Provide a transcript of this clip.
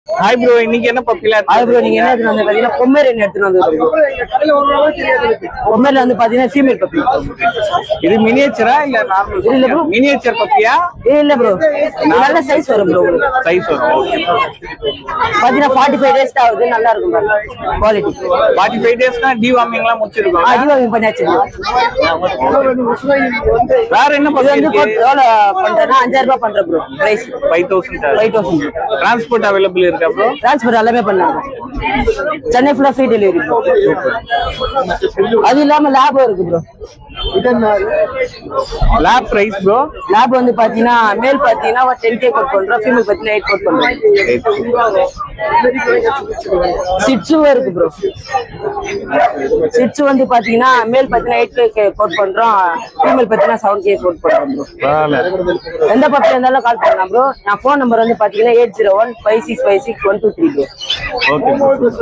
Hi bro, இன்னைக்கு என்ன பப்பிலாம்? Hi bro, நீங்க என்ன எடுத்துட்டு வந்து பாத்தீங்கன்னா பொம்மேரியன் எடுத்துட்டு வந்து பொம்மேரியன் வந்து பாத்தீங்கன்னா ஃபீமேல் பப்பி. இது மினியேச்சரா இல்ல நார்மல்? இல்ல ப்ரோ, மினியேச்சர் பப்பியா? இல்ல ப்ரோ, நல்ல சைஸ் வரும் ப்ரோ. சைஸ் வரும். ஓகே. பாத்தீங்கன்னா 45 டேஸ் தான் ஆகுது. நல்லா இருக்கும் பாருங்க குவாலிட்டி. 45 டேஸ்னா டிவார்மிங்லாம் முடிச்சிருக்கோம். டிவார்மிங் பண்ணியாச்சு. வேற என்ன பப்பி வந்து எவ்வளவு பண்றேன்னா 5000 ரூபாய் பண்றேன் ப்ரோ. பிரைஸ் 5000. டிரான்ஸ்போர்ட் அவைலபிள் இருக்கா ப்ரோ? டிரான்ஸ்போர்ட் எல்லாமே பண்ணலாம். சென்னை ஃபுல்லா ஃப்ரீ டெலிவரி. அது இல்லாம லேப் இருக்கு bro. Lab price bro? Lab வந்து பாத்தீங்கன்னா மேல் பாத்தீங்கன்னா 10K கோட் பண்றோம், ஃபீமேல் பாத்தீங்கன்னா 8 கோட் பண்றோம். சிட்சு இருக்கு ப்ரோ. சிட்சு வந்து பாத்தீங்கன்னா மேல் பாத்தீங்கன்னா 8K கோட் பண்றோம், ஃபீமேல் பாத்தீங்கன்னா 7K கோட் பண்றோம் ப்ரோ. எந்த பப்பி இருந்தாலும் கால் பண்ணலாம் ப்ரோ. நான் ஃபோன் நம்பர் வந்து பாத்தீங்கன்னா 8015656 123 ப்ரோ. ஓகே.